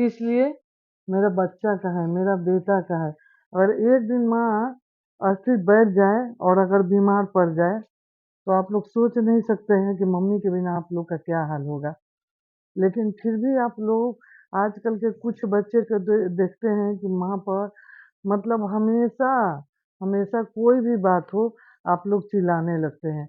किस लिए? मेरा बच्चा का है, मेरा बेटा का है। अगर एक दिन माँ अस्थि बैठ जाए और अगर बीमार पड़ जाए, तो आप लोग सोच नहीं सकते हैं कि मम्मी के बिना आप लोग का क्या हाल होगा। लेकिन फिर भी आप लोग आजकल के कुछ बच्चे को देखते हैं कि माँ पर मतलब हमेशा, हमेशा कोई भी बात हो, आप लोग चिल्लाने लगते हैं।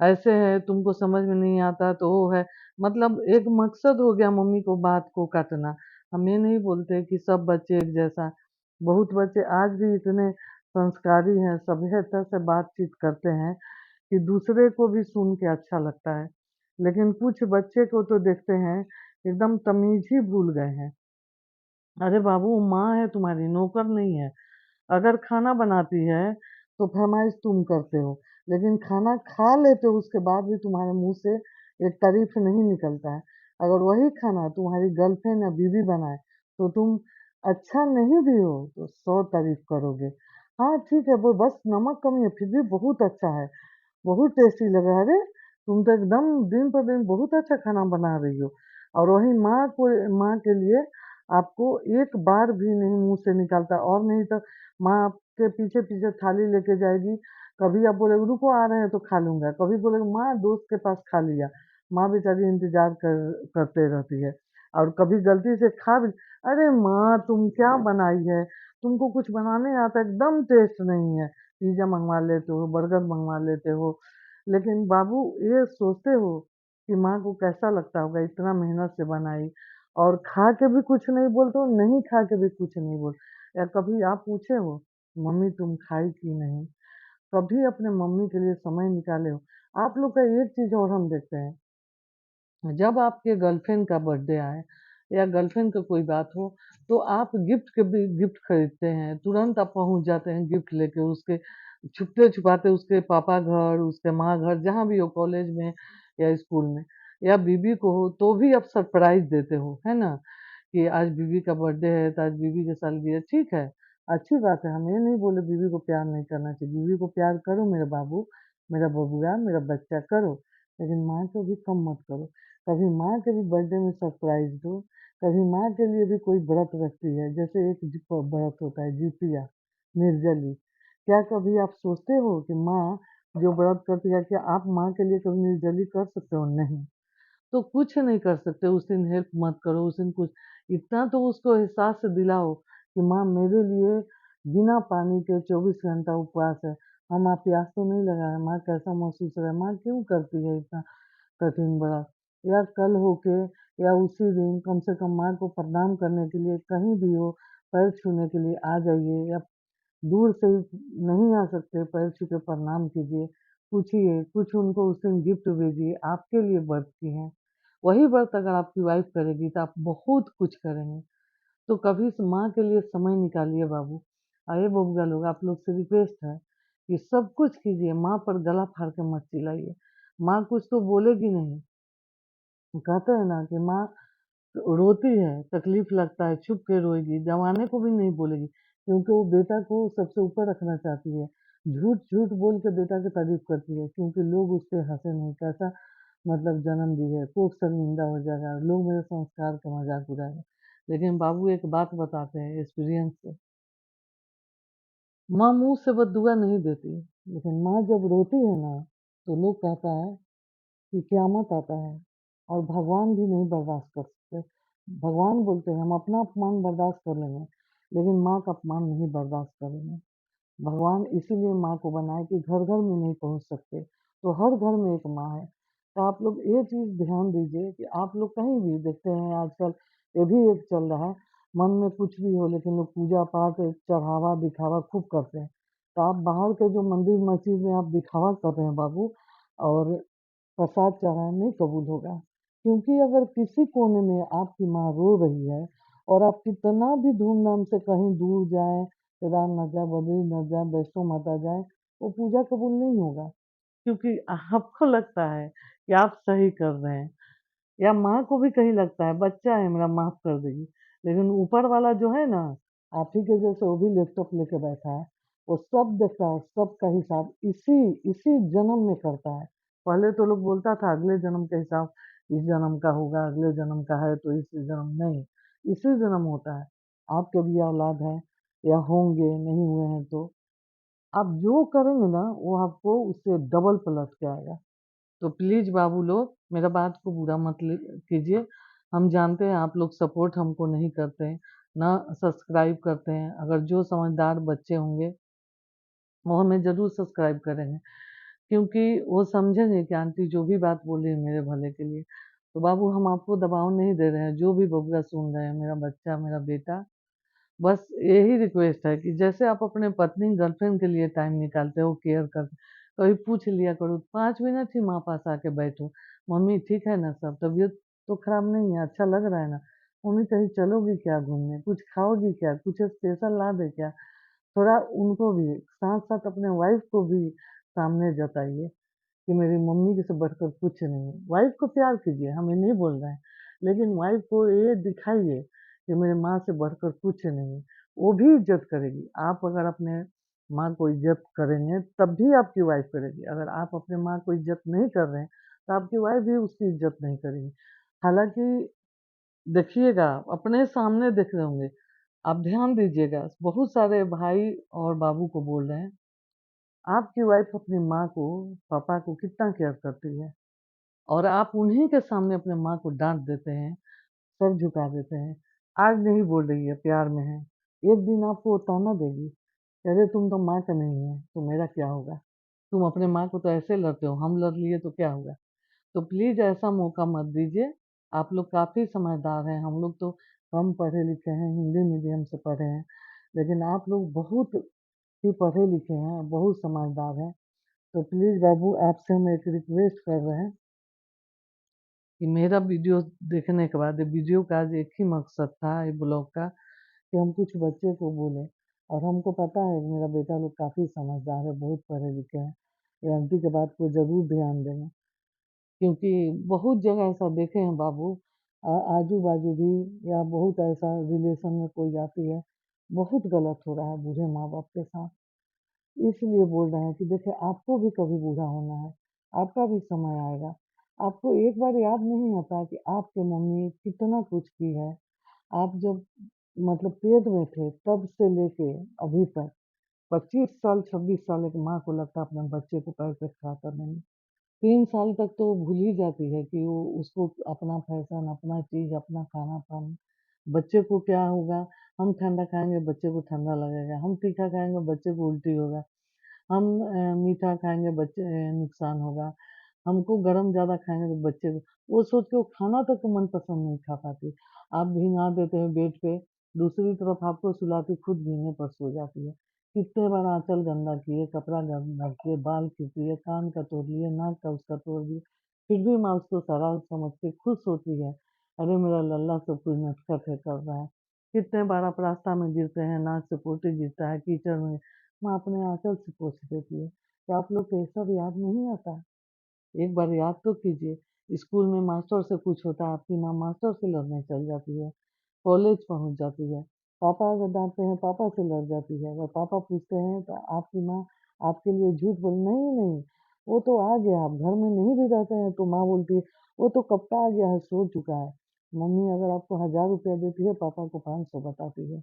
ऐसे है, तुमको समझ में नहीं आता तो वो है। मतलब एक मकसद हो गया मम्मी को बात को काटना। हम ये नहीं बोलते कि सब बच्चे एक जैसा, बहुत बच्चे आज भी इतने संस्कारी हैं, सभ्यता से बातचीत करते हैं कि दूसरे को भी सुन के अच्छा लगता है। लेकिन कुछ बच्चे को तो देखते हैं एकदम तमीज़ ही भूल गए हैं। अरे बाबू, माँ है तुम्हारी, नौकर नहीं है। अगर खाना बनाती है तो फरमाइश तुम करते हो, लेकिन खाना खा लेते हो उसके बाद भी तुम्हारे मुंह से एक तारीफ नहीं निकलता है। अगर वही खाना तुम्हारी गर्लफ्रेंड या बीवी बनाए तो तुम अच्छा नहीं भी हो तो 100 तारीफ करोगे। हाँ ठीक है, वो बस नमक कमी है, फिर भी बहुत अच्छा है, बहुत टेस्टी लग रहा है। अरे तुम तो एकदम दिन पर दिन बहुत अच्छा खाना बना रही हो। और वही माँ के लिए आपको एक बार भी नहीं मुंह से निकालता, और नहीं तो माँ आपके पीछे पीछे थाली लेके जाएगी। कभी आप बोले रुको आ रहे हैं तो खा लूंगा, कभी बोले माँ दोस्त के पास खा लिया। माँ बेचारी इंतजार करते रहती है। और कभी गलती से खा भी, अरे माँ तुम क्या बनाई है, तुमको कुछ बनाने आता एकदम टेस्ट नहीं है। पिज्जा मंगवा लेते हो, बर्गर मंगवा लेते हो, लेकिन बाबू ये सोचते हो कि माँ को कैसा लगता होगा इतना मेहनत से बनाई, और खा के भी कुछ नहीं बोलते हो, नहीं खा के भी कुछ नहीं बोल। या कभी आप पूछे हो मम्मी तुम खाई कि नहीं? कभी अपने मम्मी के लिए समय निकाले हो? आप लोग का एक चीज और हम देखते हैं, जब आपके गर्लफ्रेंड का बर्थडे आए या गर्लफ्रेंड का कोई बात हो, तो आप गिफ्ट के भी गिफ्ट खरीदते हैं, तुरंत आप पहुंच जाते हैं गिफ्ट लेके उसके, छुपते छुपाते उसके पापा घर, उसके माँ घर, जहाँ भी हो, कॉलेज में या स्कूल में, या बीबी को हो तो भी आप सरप्राइज देते हो, है ना? कि आज बीबी का बर्थडे है तो आज बीबी के सालगिरह, ठीक है, अच्छी बात है, हम ये नहीं बोले बीबी को प्यार नहीं करना चाहिए, बीबी को प्यार करो मेरे बाबू, मेरा बबुआ, मेरा बच्चा करो, लेकिन माँ को भी कम मत करो। कभी माँ के भी बर्थडे में सरप्राइज दो, कभी माँ के लिए भी कोई व्रत रखती है, जैसे एक व्रत होता है जितिया, निर्जली। क्या कभी आप सोचते हो कि माँ जो व्रत करती है, क्या आप माँ के लिए कभी निर्जली कर सकते हो? नहीं। तो कुछ नहीं कर सकते, उस दिन हेल्प मत करो, उस दिन कुछ, इतना तो उसको एहसास दिलाओ कि माँ मेरे लिए बिना पानी के 24 घंटा उपवास है। हाँ माँ, प्यास तो नहीं लगा है, माँ कैसा महसूस हो रहा है, माँ क्यों करती है इतना कठिन व्रत? या कल होके या उसी दिन कम से कम माँ को प्रणाम करने के लिए कहीं भी हो, पैर छूने के लिए आ जाइए, या दूर से नहीं आ सकते, पैर छू के प्रणाम कीजिए, पूछिए, कुछ उनको उस दिन गिफ्ट भेजिए, आपके लिए व्रत की हैं। वही व्रत अगर आपकी वाइफ करेगी तो आप बहुत कुछ करेंगे। तो कभी इस माँ के लिए समय निकालिए बाबू। अरे बबुआ लोग, आप लोग से रिक्वेस्ट है कि सब कुछ कीजिए, माँ पर गला फाड़ के मत चिल्लाइए। माँ कुछ तो बोलेगी नहीं, कहते हैं ना कि माँ रोती है, तकलीफ लगता है, छुप के रोएगी, जमाने को भी नहीं बोलेगी, क्योंकि वो बेटा को सबसे ऊपर रखना चाहती है। झूठ-झूठ बोल के बेटा की तारीफ़ करती है, क्योंकि लोग उस पे हँसे नहीं, कैसा मतलब जन्म दी है, कोख शर्मिंदा हो जाएगा, लोग मेरे संस्कार का मज़ाक उड़ाएँगे। लेकिन बाबू एक बात बताते हैं एक्सपीरियंस से, माँ मुँह से बददुआ नहीं देती, लेकिन माँ जब रोती है ना, तो लोग कहता है कि क़यामत आता है, और भगवान भी नहीं बर्दाश्त कर सकते। भगवान बोलते हैं हम अपना अपमान बर्दाश्त कर लेंगे, लेकिन माँ का अपमान नहीं बर्दाश्त करेंगे। भगवान इसीलिए माँ को बनाए कि घर-घर में नहीं पहुँच सकते, तो हर घर में एक माँ है। तो आप लोग ये चीज़ ध्यान दीजिए कि आप लोग कहीं भी देखते हैं आजकल, ये भी एक चल रहा है, मन में कुछ भी हो लेकिन लोग पूजा-पाठ, चढ़ावा, दिखावा खूब करते हैं। तो आप बाहर के जो मंदिर मस्जिद में आप दिखावा कर रहे हैं बाबू, और प्रसाद चढ़ाना नहीं कबूल होगा। क्योंकि अगर किसी कोने में आपकी माँ रो रही है और आप कितना भी धूमधाम से कहीं दूर जाएँ, केदारनाथ जाएँ, बद्रीनाथ जाएँ, वैष्णो माता जाएँ, वो पूजा कबूल नहीं होगा। क्योंकि आपको लगता है कि आप सही कर रहे हैं, या माँ को भी कहीं लगता है बच्चा है मेरा, माफ़ कर देगी। लेकिन ऊपर वाला जो है ना, आप ही के जैसे वो भी लैपटॉप लेके बैठा है, वो सब देखता है, सबका हिसाब इसी इसी जन्म में करता है। पहले तो लोग बोलता था अगले जन्म का हिसाब इस जन्म का होगा, अगले जन्म का है तो इस जन्म नहीं। इसी जन्म होता है। आपके भी औलाद है या होंगे, नहीं हुए हैं तो आप जो करेंगे ना वो आपको उससे डबल प्लस के आएगा। तो प्लीज़ बाबू लोग मेरा बात को बुरा मत कीजिए। हम जानते हैं आप लोग सपोर्ट हमको नहीं करते हैं, ना सब्सक्राइब करते हैं। अगर जो समझदार बच्चे होंगे वो हमें ज़रूर सब्सक्राइब करेंगे, क्योंकि वो समझेंगे कि आंटी जो भी बात बोल रही है मेरे भले के लिए। तो बाबू हम आपको दबाव नहीं दे रहे हैं, जो भी बबुआ सुन रहे हैं, मेरा बच्चा, मेरा बेटा, बस यही रिक्वेस्ट है कि जैसे आप अपने पत्नी गर्लफ्रेंड के लिए टाइम निकालते हो, केयर करते, कभी पूछ लिया करो, 5 मिनट ही माँ पास आके बैठो, मम्मी ठीक है ना सब, तबीयत तो खराब नहीं है, अच्छा लग रहा है ना? मम्मी कहीं चलोगी क्या घूमने? कुछ खाओगी क्या? कुछ स्पेशल ला दें क्या? थोड़ा उनको भी साथ-साथ अपने वाइफ को भी सामने जताइए कि मेरी मम्मी से बढ़कर कुछ नहीं है। वाइफ को प्यार कीजिए, हम ये नहीं बोल रहे हैं, लेकिन वाइफ को ये दिखाइए कि मेरी माँ से बढ़कर कुछ नहीं है। वो भी इज़्ज़त करेगी। आप अगर अपने माँ को इज़्ज़त करेंगे, तब भी आपकी वाइफ करेगी। अगर आप अपने माँ को इज़्ज़त नहीं कर रहे हैं, तो आपकी वाइफ भी उसकी इज़्ज़त नहीं करेगी। हालाँकि देखिएगा, अपने सामने देख रहे होंगे, आप ध्यान दीजिएगा, बहुत सारे भाई और बाबू को बोल रहे हैं, आपकी वाइफ अपनी माँ को, पापा को कितना केयर करती है और आप उन्हीं के सामने अपने माँ को डाँट देते हैं, सर झुका देते हैं। आज नहीं बोल रही है, प्यार में है, एक दिन आपको वो ताना देगी, अरे तुम तो माँ का नहीं है, तो मेरा क्या होगा? तुम अपने माँ को तो ऐसे लड़ते हो, हम लड़ लिए तो क्या होगा? तो प्लीज़ ऐसा मौका मत दीजिए। आप लोग काफ़ी समझदार हैं, हम लोग तो कम पढ़े लिखे हैं, हिंदी मीडियम से पढ़े हैं, लेकिन आप लोग बहुत ही पढ़े लिखे हैं, बहुत समझदार हैं। तो प्लीज़ बाबू आपसे हम एक रिक्वेस्ट कर रहे हैं कि मेरा वीडियो देखने के बाद, ये वीडियो का आज एक ही मकसद था, ये ब्लॉग का, कि हम कुछ बच्चे को बोलें, और हमको पता है कि मेरा बेटा लोग काफ़ी समझदार है, बहुत पढ़े लिखे हैं। ये आंटी की बात को ज़रूर ध्यान देंगे, क्योंकि बहुत जगह ऐसा देखे हैं बाबू, आजू-बाजू भी, या बहुत ऐसा रिलेशन में कोई आती है, बहुत गलत हो रहा है बूढ़े माँ-बाप के साथ। इसलिए बोल रहे हैं कि देखिए आपको भी कभी बूढ़ा होना है, आपका भी समय आएगा। आपको एक बार याद नहीं आता कि आपकी मम्मी कितना कुछ की है। आप जब मतलब पेट में थे तब से लेके अभी तक 25 साल, 26 साल एक माँ को लगता है अपने बच्चे को पैर पे खड़ा करने में। 3 साल तक तो वो भूल ही जाती है कि वो उसको अपना फैशन, अपना चीज़, अपना खाना-पाना। बच्चे को क्या होगा, हम ठंडा खाएँगे, बच्चे को ठंडा लगेगा, हम तीखा खाएँगे, बच्चे को उल्टी होगा। हम मीठा खाएँगे, बच्चे नुकसान होगा। हमको गरम ज़्यादा खाएँगे तो बच्चे को, वो सोच के वो खाना तक मनपसंद नहीं खा पाती। आप भींगा देते हैं बेड पे, दूसरी तरफ आपको सुलाती खुद भींगे पर सो जाती है। कितने बार आँचल गंदा किए, कपड़ा गंदा किए, बाल खींच लिए, कान का तोड़ लिए, नाक का उसका तोड़ दिए, फिर भी माँ उसको शरारत समझ के खुद सोती है, अरे मेरा लल्ला सब कुछ नटखट है कर रहा है। कितने बार आप रास्ता में गिरते हैं, नाक से पोटी गिरता है, कीचड़ में माँ अपने आँचल से पोंछ देती है। तो आप लोग को ये सब याद नहीं आता? एक बार याद तो कीजिए। स्कूल में मास्टर से कुछ होता है, आपकी माँ मास्टर से लड़ने चल जाती है, कॉलेज पहुँच जाती है। पापा अगर डाँटते हैं, पापा से लड़ जाती है। अगर पापा पूछते हैं तो आपकी माँ आपके लिए झूठ बोली, नहीं, नहीं, वो तो आ गया, आप घर में नहीं भी रहते हैं तो माँ बोलती है, वो तो कब का आ गया है, सो चुका है। मम्मी अगर आपको ₹1000 देती है, पापा को 500 बताती है।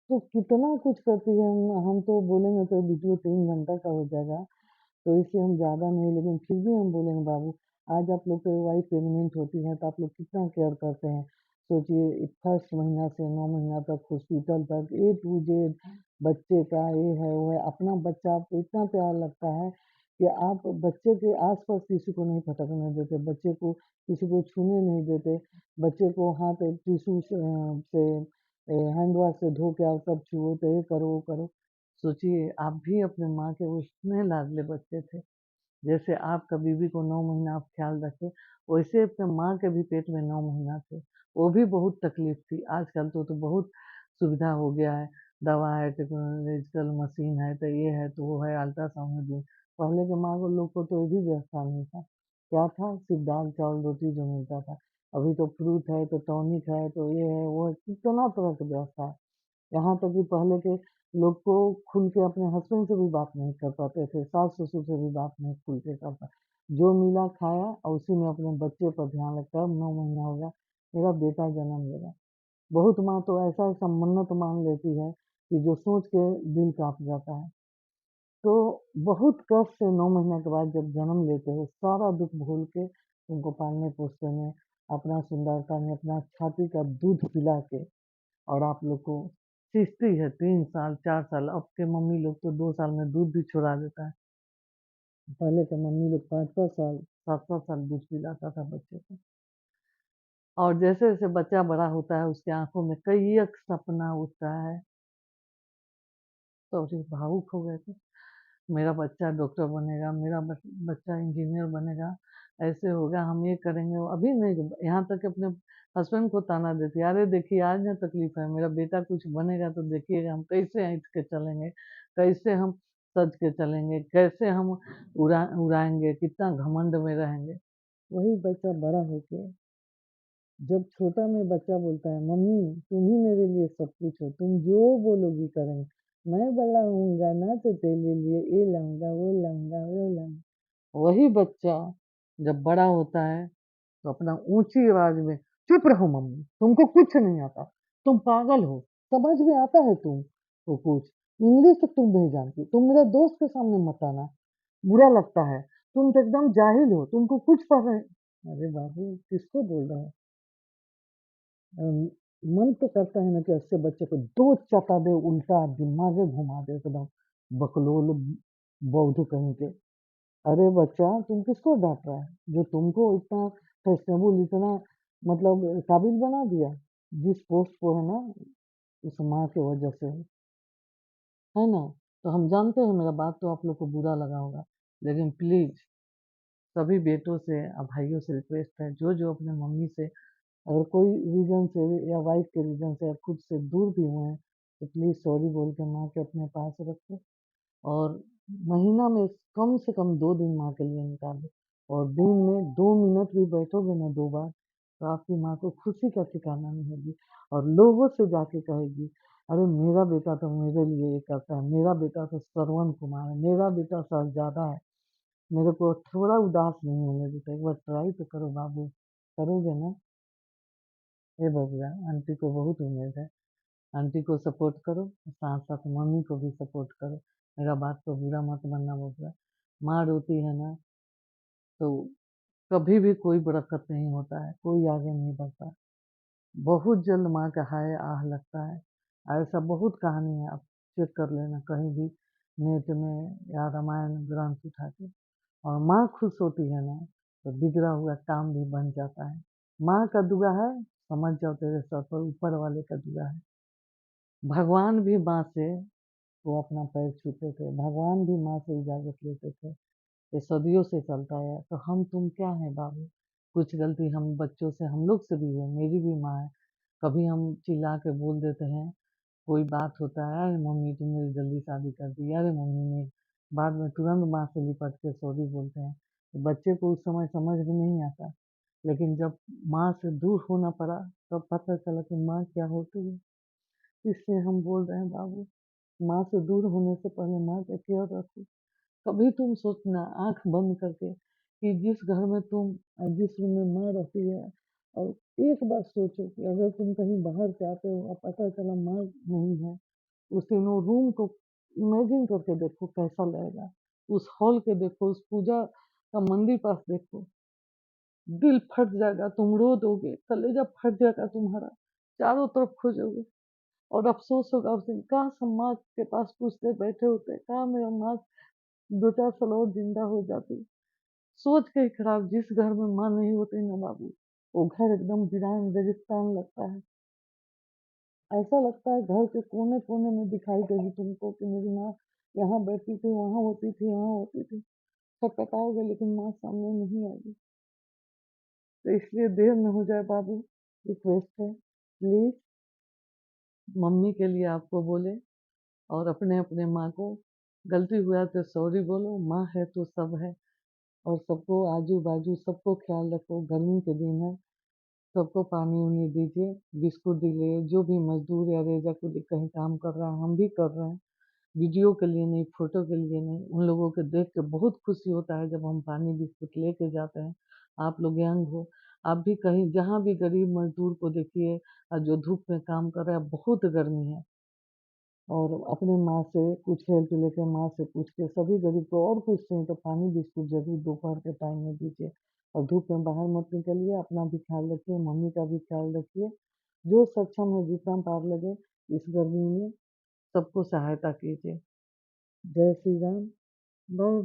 तो कितना कुछ करती है, हम तो बोलेंगे तो वीडियो 3 घंटा का हो जाएगा, तो इसलिए हम ज़्यादा नहीं, लेकिन फिर भी हम बोलेंगे बाबू, आज आप लोग की वाइफ़ प्रेग्नेंट होती है तो आप लोग कितना केयर करते हैं। सोचिए फर्स्ट महीना से 9 महीना तक हॉस्पिटल तक ए टू जेड बच्चे का ये है, वो है, अपना बच्चा आपको इतना प्यारा लगता है कि आप बच्चे के आस-पास किसी को नहीं फटकने देते, बच्चे को किसी को छूने नहीं देते, बच्चे को हाथ टिश्यू से हैंड वाश से धो के आओ तब छुओ, तो ये करो, वो करो। सोचिए आप भी अपने माँ के उतने लाडले बच्चे थे। जैसे आपका बीवी को 9 महीना आप ख़्याल रखे, वैसे अपने माँ के भी पेट में 9 महीना थे। वो भी बहुत तकलीफ़ थी, आजकल तो बहुत सुविधा हो गया है, दवा है, टेक्नोलॉजिकल मशीन है, तो ये है, तो वो है, अल्ट्रासाउंड है। पहले के माँ को लोग को तो ये भी व्यवस्था नहीं था। क्या था? सिर्फ़ दाल, चावल, रोटी जो मिलता था। अभी तो फ्रूट है, तो टॉनिक है, तो ये है, वो है, कितना तरह की व्यवस्था है। यहाँ तक कि पहले के लोग को खुल के अपने हस्बैंड से भी बात नहीं कर पाते थे, सास-ससुर से भी बात नहीं खुल के कर पाए। जो मिला खाया और उसी में अपने बच्चे पर ध्यान रखा, अब 9 महीना हो गया, मेरा बेटा जन्म लेगा। बहुत माँ तो ऐसा-ऐसा मन्नत माँग लेती है कि जो सोच के दिल काँप जाता है। तो बहुत कष्ट से 9 महीने के बाद जब जन्म लेते हो, सारा दुःख भूल के उनको पालने-पोसने में, अपना सुंदरता में, अपना छाती का दूध पिला के और आप लोग को सींचती है 3 साल, 4 साल, अब के मम्मी लोग तो 2 साल में दूध भी छुड़ा देता है। पहले के मम्मी लोग 5-5 साल, 7-7 साल दूध पिलाता था बच्चे को। और जैसे-जैसे बच्चा बड़ा होता है, उसकी आँखों में कई एक सपना उठता है। सॉरी, भावुक हो गए थे। मेरा बच्चा डॉक्टर बनेगा, मेरा बच्चा इंजीनियर बनेगा, ऐसे होगा, हम ये करेंगे, वो अभी नहीं, यहाँ तक कि अपने हस्बैंड को ताना देती है, "अरे देखिए आज ना तकलीफ़ है, मेरा बेटा कुछ बनेगा तो देखिएगा हम कैसे ऐंठ के चलेंगे, कैसे हम सज के चलेंगे, कैसे हम उड़ाएँगे, कितना घमंड में रहेंगे।" वही बच्चा बड़ा होके जब छोटा में बच्चा बोलता है, "मम्मी तुम ही मेरे लिए सब कुछ हो, तुम जो बोलोगी करेंगे। मैं बड़ा होऊँगा ना तो तेरे लिए ये लाऊँगा, वो लाऊँगा, वो लाऊँगा।" वही बच्चा जब बड़ा होता है तो अपना ऊँची आवाज़ में, "चुप रहो मम्मी, तुमको कुछ नहीं आता, तुम पागल हो, समझ में आता है तुमको कुछ? इंग्लिश तक तुम नहीं जानती, तुम मेरे दोस्त के सामने मत आना, बुरा लगता है, तुम तो एकदम जाहिल हो, तुमको कुछ पता नहीं।" अरे बाबू! किसको बोल रहा है? अम, मन तो करता है ना कि ऐसे बच्चे को 2 चटा दे उल्टा, दिमागे घुमा दे एकदम, बकलोल बौद्ध कहीं के। अरे बच्चा, तुम किसको डाँट रहा है? जो तुमको इतना फैशनेबल, इतना मतलब काबिल बना दिया, जिस पोस्ट पे है ना, उस माँ की वजह से, है ना? तो हम जानते हैं मेरा बात तो आप लोग को बुरा लगा होगा, लेकिन प्लीज़ सभी बेटों से भाइयों से रिक्वेस्ट है, जो-जो अपने मम्मी से अगर कोई रीज़न से या वाइफ़ के रीज़न से या खुद से दूर भी हुए हैं, तो प्लीज़ सॉरी बोल के माँ के अपने पास रखो और महीना में कम से कम 2 दिन माँ के लिए निकालो और दिन में 2 मिनट भी बैठोगे ना 2 बार, तो आपकी माँ को खुशी का ठिकाना नहीं होगी और लोगों से जाके कहेगी, "अरे! मेरा बेटा तो मेरे लिए ये करता है, मेरा बेटा तो श्रवण कुमार है, मेरा बेटा शहज़ादा है, मेरे को थोड़ा उदास नहीं होने देता, एक बार ट्राई तो करो बाबू।" करोगे ना? हे बबुआ, आंटी को बहुत उम्मीद है। आंटी को सपोर्ट करो, साथ-साथ मम्मी को भी सपोर्ट करो। मेरा बात को बुरा मत मानना बबुआ। माँ रोती है ना, तो कभी भी कोई बरकत नहीं होता है, कोई आगे नहीं बढ़ता। बहुत जल्द माँ का हाय आह लगता है। ऐसा बहुत कहानी है, आप चेक कर लेना कहीं भी नेट में या रामायण ग्रंथ उठा के। और माँ खुश होती है ना, तो बिगड़ा हुआ काम भी बन जाता है। माँ का दुआ है, समझ जाओ तेरे सर पर ऊपर वाले का दुआ है। भगवान भी माँ से वो अपना पैर छूते थे, भगवान भी माँ से इजाज़त लेते थे, ये सदियों से चलता है, तो हम तुम क्या हैं बाबू? कुछ गलती हम बच्चों से हम लोग से भी है, मेरी भी माँ है, कभी हम चिल्ला के बोल देते हैं, कोई बात होता है, "अरे मम्मी तुम मेरी जल्दी शादी कर दी, अरे मम्मी ने" बाद में तुरंत माँ से लिपट के सॉरी बोलते हैं, तो बच्चे को उस समय समझ में नहीं आता, लेकिन जब माँ से दूर होना पड़ा, तब पता चला कि माँ क्या होती है, इसलिए हम बोल रहे हैं बाबू, माँ से दूर होने से पहले माँ का केयर रखो। कभी तुम सोचना आँख बंद करके कि जिस घर में तुम जिस रूम में माँ रहती है और एक बार सोचो कि अगर तुम कहीं बाहर से आते हो और पता चला माँ नहीं है, उस दिन वो रूम को इमेजिन करके देखो कैसा लगेगा। उस हॉल के देखो, उस पूजा का मंदिर पास देखो, दिल फट जाएगा, तुम रो दोगे, कलेजा फट जाएगा तुम्हारा, चारों तरफ खोजोगे। और अफ़सोस होगा उस दिन, काश हम माँ के पास पूछते बैठे होते, काश मेरा माँ 2-4 साल और ज़िंदा हो जाती। सोच के ही खराब, जिस घर में माँ नहीं होती ना बाबू, वो घर एकदम वीरान रेगिस्तान लगता है। ऐसा लगता है घर के कोने-कोने में दिखाई देगी तुमको कि मेरी माँ यहाँ बैठी थी, वहाँ होती थी, वहाँ होती थी। खटखटाओगे लेकिन माँ सामने नहीं आएगी। तो इसलिए देर ना हो जाए बाबू, रिक्वेस्ट है, प्लीज़ मम्मी के लिए आपको बोले और अपने-अपने माँ को गलती हुआ तो सॉरी बोलो, माँ है तो सब है और सबको आजू-बाजू सबको ख़्याल रखो, गर्मी के दिन है, सबको पानी-वानी दीजिए, बिस्कुट दिलिए, जो भी मज़दूर या रेज़ा-कुली कहीं काम कर रहा है, हम भी कर रहे हैं, वीडियो के लिए नहीं, फ़ोटो के लिए नहीं, उन लोगों को देख के बहुत खुशी होता है जब हम पानी बिस्कुट लेके जाते हैं, आप लोग यंग हो, आप भी कहीं जहाँ भी गरीब मज़दूर को देखिए जो धूप में काम कर रहा है, बहुत गर्मी है और अपने माँ से कुछ हेल्प लेके, माँ से पूछ के सभी गरीब को और कुछ नहीं तो पानी बिस्कुट ज़रूर दोपहर के टाइम में दीजिए और धूप में बाहर मत निकलिए, अपना भी ख्याल रखिए, मम्मी का भी ख्याल रखिए। जो सक्षम है जितना पार लगे इस गर्मी में सबको सहायता कीजिए। जय श्री राम। बहुत